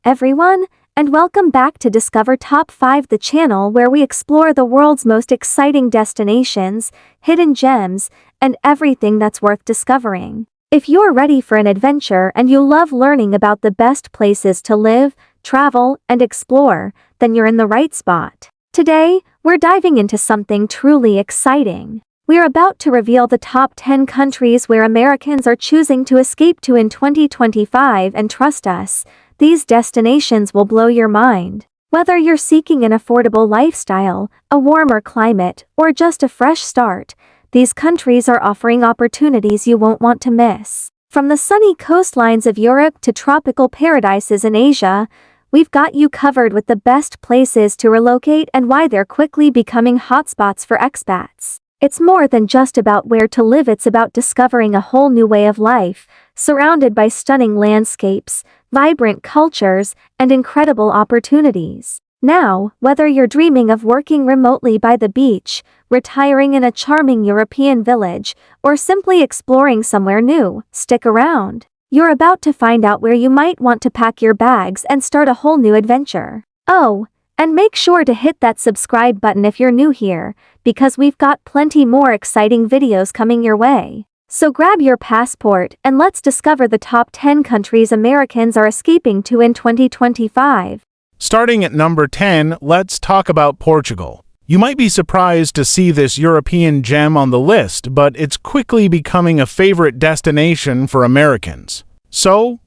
everyone, and welcome back to Discover Top 5, the channel where we explore the world's most exciting destinations, hidden gems, and everything that's worth discovering. If you're ready for an adventure and you love learning about the best places to live, travel, and explore, then you're in the right spot. Today, we're diving into something truly exciting. We're about to reveal the top 10 countries where Americans are choosing to escape to in 2025, and trust us, these destinations will blow your mind. Whether you're seeking an affordable lifestyle, a warmer climate, or just a fresh start, these countries are offering opportunities you won't want to miss. From the sunny coastlines of Europe to tropical paradises in Asia, we've got you covered with the best places to relocate and why they're quickly becoming hotspots for expats. It's more than just about where to live, it's about discovering a whole new way of life, surrounded by stunning landscapes, vibrant cultures, and incredible opportunities. Now, whether you're dreaming of working remotely by the beach, retiring in a charming European village, or simply exploring somewhere new, stick around. You're about to find out where you might want to pack your bags and start a whole new adventure. Oh, and make sure to hit that subscribe button if you're new here, because we've got plenty more exciting videos coming your way. So grab your passport and let's discover the top 10 countries Americans are escaping to in 2025. Starting at number 10, let's talk about Portugal. You might be surprised to see this European gem on the list, but it's quickly becoming a favorite destination for Americans. So,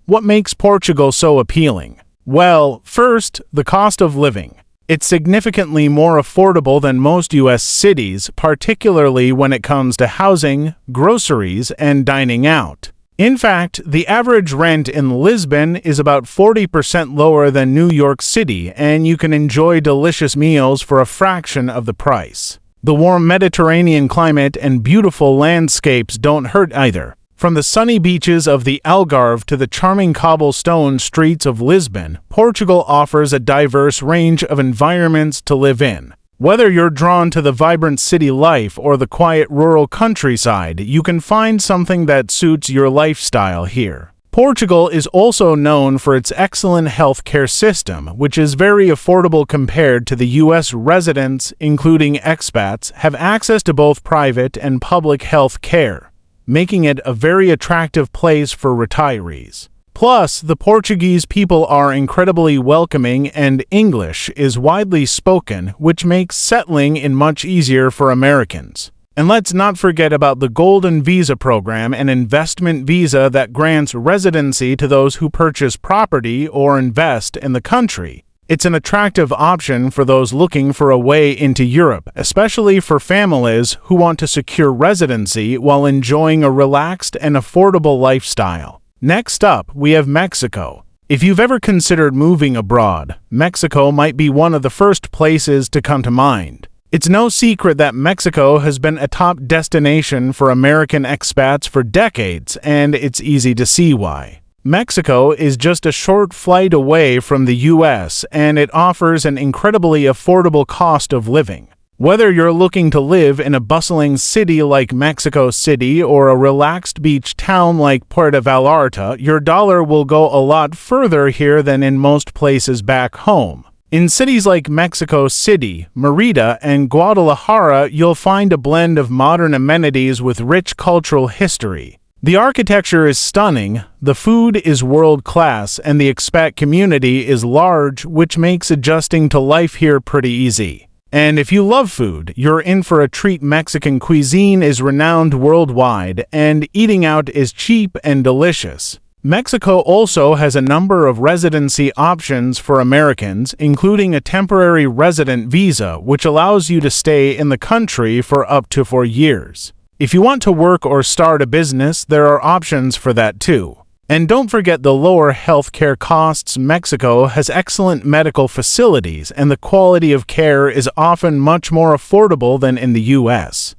what makes Portugal so appealing? Well, first, the cost of living. It's significantly more affordable than most U.S. cities, particularly when it comes to housing, groceries, and dining out. In fact, the average rent in Lisbon is about 40% lower than New York City, and you can enjoy delicious meals for a fraction of the price. The warm Mediterranean climate and beautiful landscapes don't hurt either. From the sunny beaches of the Algarve to the charming cobblestone streets of Lisbon, Portugal offers a diverse range of environments to live in. Whether you're drawn to the vibrant city life or the quiet rural countryside, you can find something that suits your lifestyle here. Portugal is also known for its excellent healthcare system, which is very affordable compared to the U.S. Residents, including expats, have access to both private and public health care, making it a very attractive place for retirees. Plus, the Portuguese people are incredibly welcoming and English is widely spoken, which makes settling in much easier for Americans. And let's not forget about the Golden Visa program, an investment visa that grants residency to those who purchase property or invest in the country. It's an attractive option for those looking for a way into Europe, especially for families who want to secure residency while enjoying a relaxed and affordable lifestyle. Next up, we have Mexico. If you've ever considered moving abroad, Mexico might be one of the first places to come to mind. It's no secret that Mexico has been a top destination for American expats for decades, and it's easy to see why. Mexico is just a short flight away from the U.S., and it offers an incredibly affordable cost of living. Whether you're looking to live in a bustling city like Mexico City or a relaxed beach town like Puerto Vallarta, your dollar will go a lot further here than in most places back home. In cities like Mexico City, Mérida, and Guadalajara, you'll find a blend of modern amenities with rich cultural history. The architecture is stunning, the food is world-class, and the expat community is large, which makes adjusting to life here pretty easy. And if you love food, you're in for a treat. Mexican cuisine is renowned worldwide, and eating out is cheap and delicious. Mexico also has a number of residency options for Americans, including a temporary resident visa, which allows you to stay in the country for up to 4 years. If you want to work or start a business, there are options for that too. And don't forget the lower healthcare costs. Mexico has excellent medical facilities, and the quality of care is often much more affordable than in the U.S.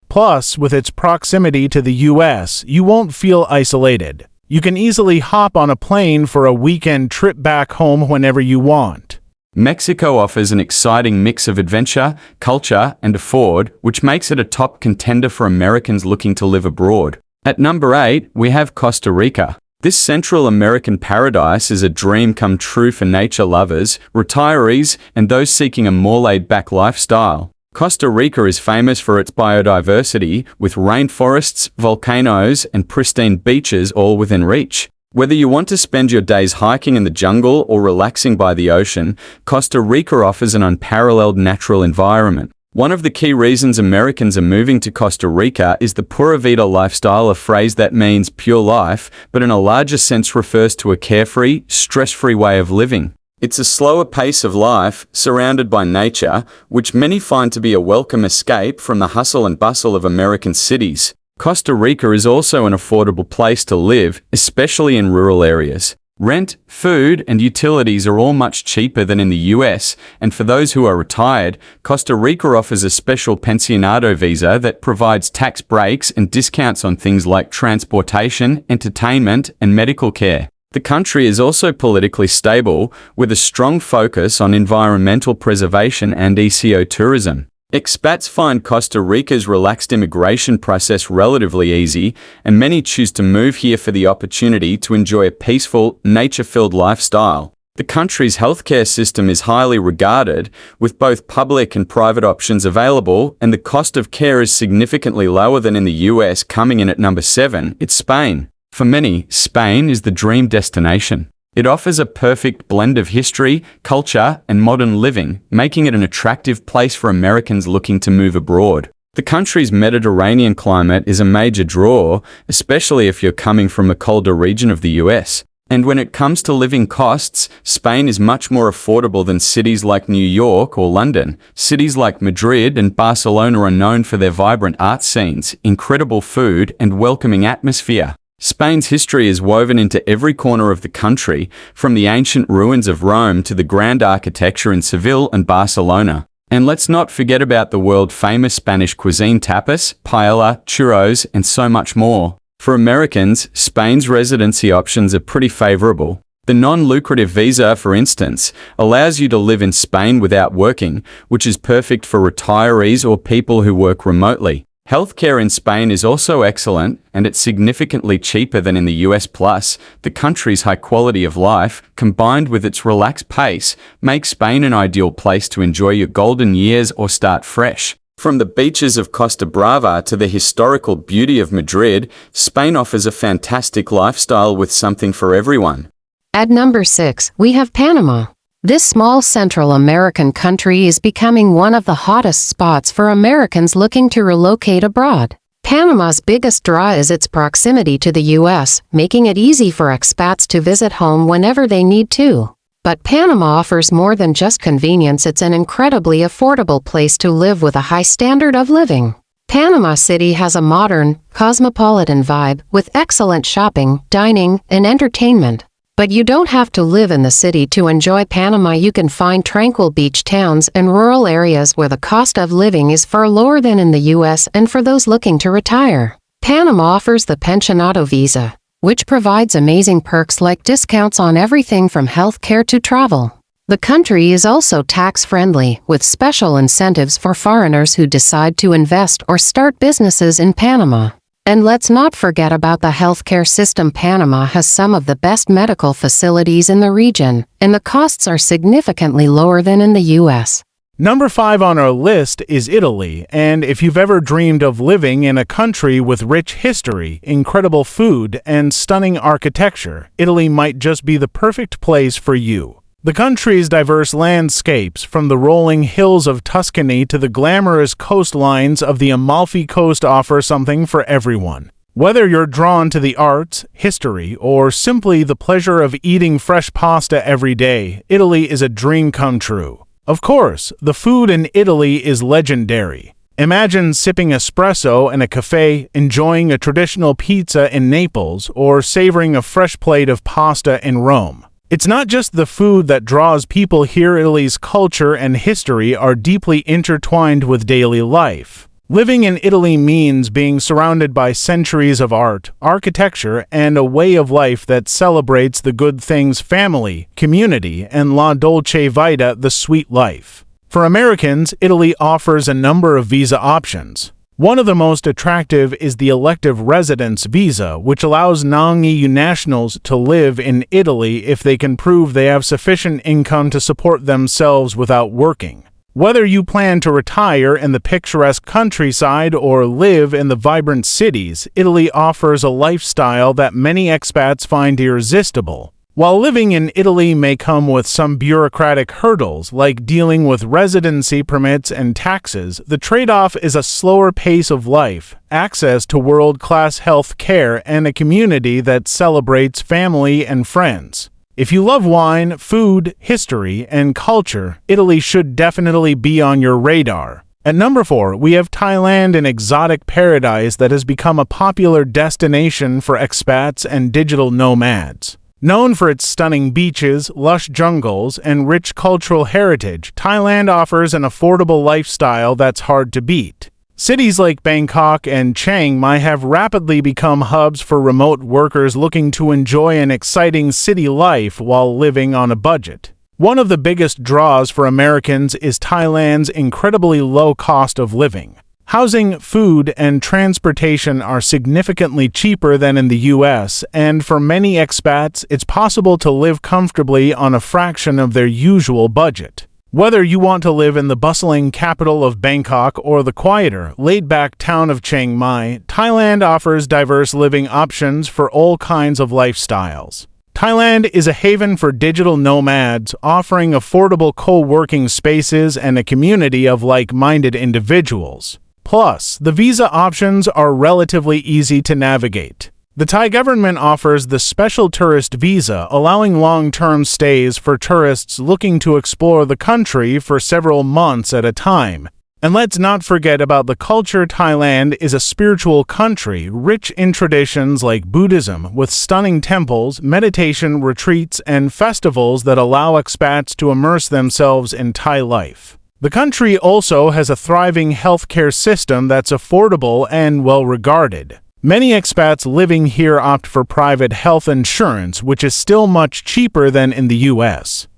Plus, with its proximity to the U.S., you won't feel isolated. You can easily hop on a plane for a weekend trip back home whenever you want. Mexico offers an exciting mix of adventure, culture, and afford, which makes it a top contender for Americans looking to live abroad. At number 8, we have Costa Rica. This Central American paradise is a dream come true for nature lovers, retirees, and those seeking a more laid-back lifestyle. Costa Rica is famous for its biodiversity, with rainforests, volcanoes, and pristine beaches all within reach. Whether you want to spend your days hiking in the jungle or relaxing by the ocean, Costa Rica offers an unparalleled natural environment. One of the key reasons Americans are moving to Costa Rica is the Pura Vida lifestyle, a phrase that means pure life, but in a larger sense refers to a carefree, stress-free way of living. It's a slower pace of life, surrounded by nature, which many find to be a welcome escape from the hustle and bustle of American cities. Costa Rica is also an affordable place to live, especially in rural areas. Rent, food, and utilities are all much cheaper than in the US, and for those who are retired, Costa Rica offers a special pensionado visa that provides tax breaks and discounts on things like transportation, entertainment, and medical care. The country is also politically stable, with a strong focus on environmental preservation and ecotourism. Expats find Costa Rica's relaxed immigration process relatively easy, and many choose to move here for the opportunity to enjoy a peaceful, nature-filled lifestyle. The country's healthcare system is highly regarded, with both public and private options available, and the cost of care is significantly lower than in the US, coming in at number 7. It's Spain. For many, Spain is the dream destination. It offers a perfect blend of history, culture, and modern living, making it an attractive place for Americans looking to move abroad. The country's Mediterranean climate is a major draw, especially if you're coming from a colder region of the US. And when it comes to living costs, Spain is much more affordable than cities like New York or London. Cities like Madrid and Barcelona are known for their vibrant art scenes, incredible food, and welcoming atmosphere. Spain's history is woven into every corner of the country, from the ancient ruins of Rome to the grand architecture in Seville and Barcelona. And let's not forget about the world-famous Spanish cuisine: tapas, paella, churros, and so much more. For Americans, Spain's residency options are pretty favorable. The non-lucrative visa, for instance, allows you to live in Spain without working, which is perfect for retirees or people who work remotely. Healthcare in Spain is also excellent, and it's significantly cheaper than in the US. Plus, the country's high quality of life, combined with its relaxed pace, makes Spain an ideal place to enjoy your golden years or start fresh. From the beaches of Costa Brava to the historical beauty of Madrid, Spain offers a fantastic lifestyle with something for everyone. At number 6, we have Panama. This small Central American country is becoming one of the hottest spots for Americans looking to relocate abroad. Panama's biggest draw is its proximity to the U.S., making it easy for expats to visit home whenever they need to. But Panama offers more than just convenience. It's an incredibly affordable place to live with a high standard of living. Panama City has a modern, cosmopolitan vibe with excellent shopping, dining, and entertainment. But you don't have to live in the city to enjoy Panama. You can find tranquil beach towns and rural areas where the cost of living is far lower than in the U.S. and for those looking to retire. Panama offers the pensionado visa, which provides amazing perks like discounts on everything from health care to travel. The country is also tax-friendly, with special incentives for foreigners who decide to invest or start businesses in Panama. And let's not forget about the healthcare system. Panama has some of the best medical facilities in the region, and the costs are significantly lower than in the U.S. Number 5 on our list is Italy, and if you've ever dreamed of living in a country with rich history, incredible food, and stunning architecture, Italy might just be the perfect place for you. The country's diverse landscapes, from the rolling hills of Tuscany to the glamorous coastlines of the Amalfi Coast, offer something for everyone. Whether you're drawn to the arts, history, or simply the pleasure of eating fresh pasta every day, Italy is a dream come true. Of course, the food in Italy is legendary. Imagine sipping espresso in a cafe, enjoying a traditional pizza in Naples, or savoring a fresh plate of pasta in Rome. It's not just the food that draws people here. Italy's culture and history are deeply intertwined with daily life. Living in Italy means being surrounded by centuries of art, architecture, and a way of life that celebrates the good things: family, community, and la dolce vita, the sweet life. For Americans, Italy offers a number of visa options. One of the most attractive is the elective residence visa, which allows non-EU nationals to live in Italy if they can prove they have sufficient income to support themselves without working. Whether you plan to retire in the picturesque countryside or live in the vibrant cities, Italy offers a lifestyle that many expats find irresistible. While living in Italy may come with some bureaucratic hurdles, like dealing with residency permits and taxes, the trade-off is a slower pace of life, access to world-class health care, and a community that celebrates family and friends. If you love wine, food, history, and culture, Italy should definitely be on your radar. At number 4, we have Thailand, an exotic paradise that has become a popular destination for expats and digital nomads. Known for its stunning beaches, lush jungles, and rich cultural heritage, Thailand offers an affordable lifestyle that's hard to beat. Cities like Bangkok and Chiang Mai have rapidly become hubs for remote workers looking to enjoy an exciting city life while living on a budget. One of the biggest draws for Americans is Thailand's incredibly low cost of living. Housing, food, and transportation are significantly cheaper than in the US, and for many expats, it's possible to live comfortably on a fraction of their usual budget. Whether you want to live in the bustling capital of Bangkok or the quieter, laid-back town of Chiang Mai, Thailand offers diverse living options for all kinds of lifestyles. Thailand is a haven for digital nomads, offering affordable co-working spaces and a community of like-minded individuals. Plus, the visa options are relatively easy to navigate. The Thai government offers the special tourist visa, allowing long-term stays for tourists looking to explore the country for several months at a time. And let's not forget about the culture. Thailand is a spiritual country, rich in traditions like Buddhism, with stunning temples, meditation retreats, and festivals that allow expats to immerse themselves in Thai life. The country also has a thriving healthcare system that's affordable and well-regarded. Many expats living here opt for private health insurance, which is still much cheaper than in the US.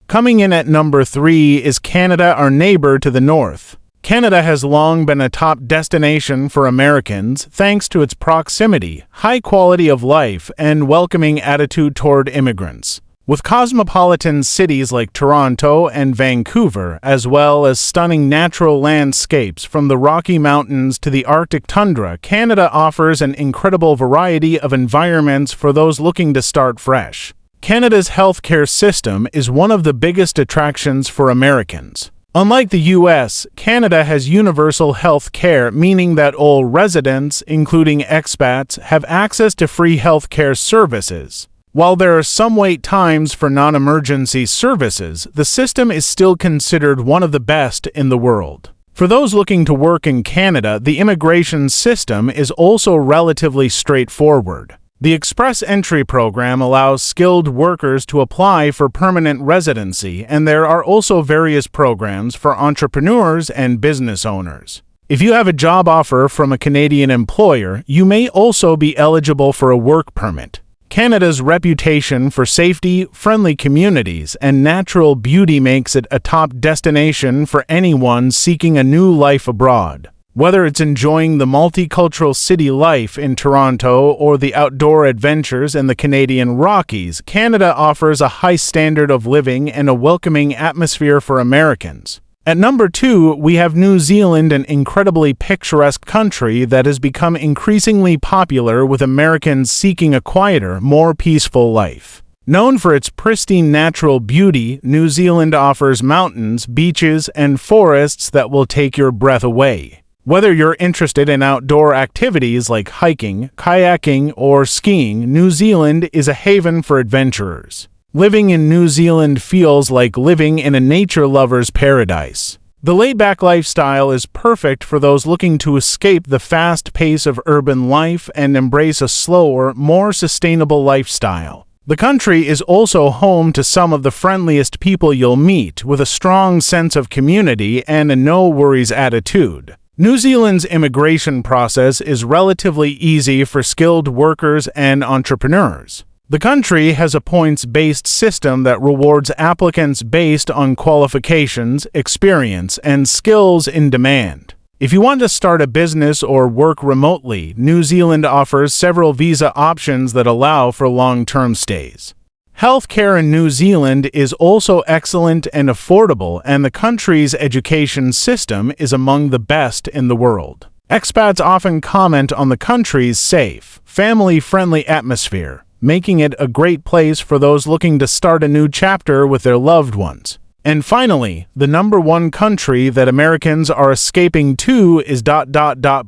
Coming in at number 3 is Canada, our neighbor to the north. Canada has long been a top destination for Americans thanks to its proximity, high quality of life, and welcoming attitude toward immigrants. With cosmopolitan cities like Toronto and Vancouver, as well as stunning natural landscapes from the Rocky Mountains to the Arctic tundra, Canada offers an incredible variety of environments for those looking to start fresh. Canada's healthcare system is one of the biggest attractions for Americans. Unlike the US, Canada has universal health care, meaning that all residents, including expats, have access to free health care services. While there are some wait times for non-emergency services, the system is still considered one of the best in the world. For those looking to work in Canada, the immigration system is also relatively straightforward. The Express Entry program allows skilled workers to apply for permanent residency, and there are also various programs for entrepreneurs and business owners. If you have a job offer from a Canadian employer, you may also be eligible for a work permit. Canada's reputation for safety, friendly communities, and natural beauty makes it a top destination for anyone seeking a new life abroad. Whether it's enjoying the multicultural city life in Toronto or the outdoor adventures in the Canadian Rockies, Canada offers a high standard of living and a welcoming atmosphere for Americans. At number 2, we have New Zealand, an incredibly picturesque country that has become increasingly popular with Americans seeking a quieter, more peaceful life. Known for its pristine natural beauty, New Zealand offers mountains, beaches, and forests that will take your breath away. Whether you're interested in outdoor activities like hiking, kayaking, or skiing, New Zealand is a haven for adventurers. Living in New Zealand feels like living in a nature lover's paradise. The laid-back lifestyle is perfect for those looking to escape the fast pace of urban life and embrace a slower, more sustainable lifestyle. The country is also home to some of the friendliest people you'll meet, with a strong sense of community and a no-worries attitude. New Zealand's immigration process is relatively easy for skilled workers and entrepreneurs. The country has a points-based system that rewards applicants based on qualifications, experience, and skills in demand. If you want to start a business or work remotely, New Zealand offers several visa options that allow for long-term stays. Healthcare in New Zealand is also excellent and affordable, and the country's education system is among the best in the world. Expats often comment on the country's safe, family-friendly atmosphere, making it a great place for those looking to start a new chapter with their loved ones. And finally, the number one country that Americans are escaping to is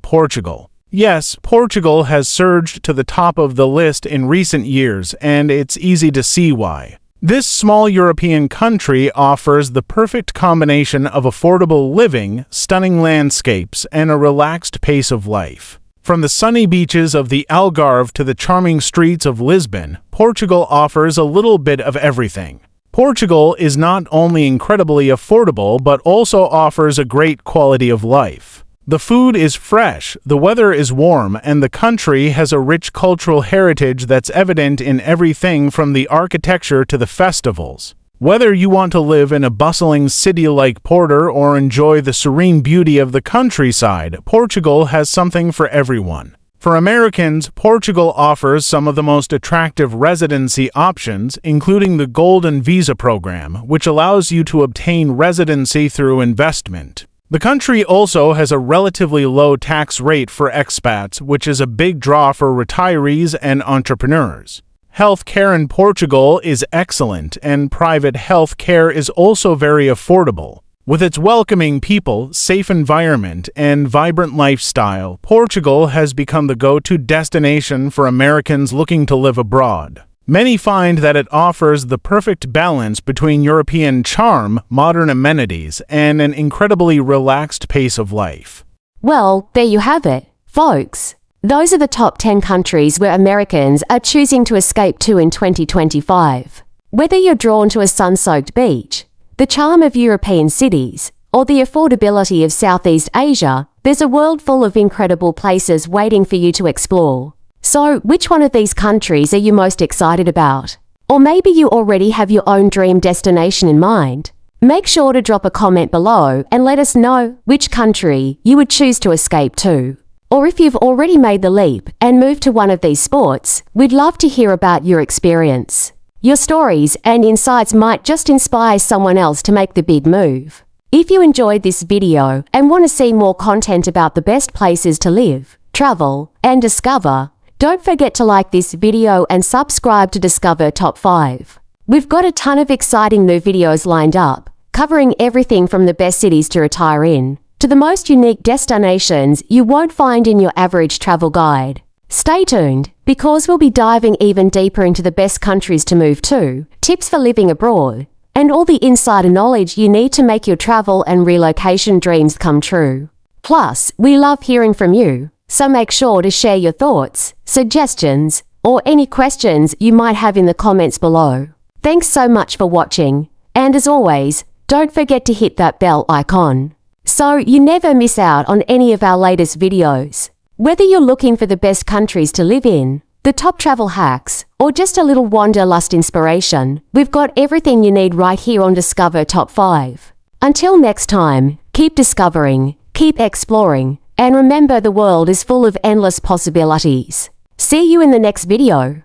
Portugal. Yes, Portugal has surged to the top of the list in recent years, and it's easy to see why. This small European country offers the perfect combination of affordable living, stunning landscapes, and a relaxed pace of life. From the sunny beaches of the Algarve to the charming streets of Lisbon, Portugal offers a little bit of everything. Portugal is not only incredibly affordable but also offers a great quality of life. The food is fresh, the weather is warm, and the country has a rich cultural heritage that's evident in everything from the architecture to the festivals. Whether you want to live in a bustling city like Porto or enjoy the serene beauty of the countryside, Portugal has something for everyone. For Americans, Portugal offers some of the most attractive residency options, including the Golden Visa program, which allows you to obtain residency through investment. The country also has a relatively low tax rate for expats, which is a big draw for retirees and entrepreneurs. Healthcare in Portugal is excellent, and private health care is also very affordable. With its welcoming people, safe environment, and vibrant lifestyle, Portugal has become the go-to destination for Americans looking to live abroad. Many find that it offers the perfect balance between European charm, modern amenities, and an incredibly relaxed pace of life. Well, there you have it, folks. Those are the top 10 countries where Americans are choosing to escape to in 2025. Whether you're drawn to a sun-soaked beach, the charm of European cities, or the affordability of Southeast Asia, there's a world full of incredible places waiting for you to explore. So, which one of these countries are you most excited about? Or maybe you already have your own dream destination in mind. Make sure to drop a comment below and let us know which country you would choose to escape to. Or if you've already made the leap and moved to one of these spots, we'd love to hear about your experience. Your stories and insights might just inspire someone else to make the big move. If you enjoyed this video and want to see more content about the best places to live, travel, and discover, don't forget to like this video and subscribe to Discover Top 5. We've got a ton of exciting new videos lined up, covering everything from the best cities to retire in, to the most unique destinations you won't find in your average travel guide. Stay tuned, because we'll be diving even deeper into the best countries to move to, tips for living abroad, and all the insider knowledge you need to make your travel and relocation dreams come true. Plus, we love hearing from you, so make sure to share your thoughts, suggestions, or any questions you might have in the comments below. Thanks so much for watching, and as always, don't forget to hit that bell icon, so you never miss out on any of our latest videos. Whether you're looking for the best countries to live in, the top travel hacks, or just a little wanderlust inspiration, we've got everything you need right here on Discover Top 5. Until next time, keep discovering, keep exploring, and remember the world is full of endless possibilities. See you in the next video.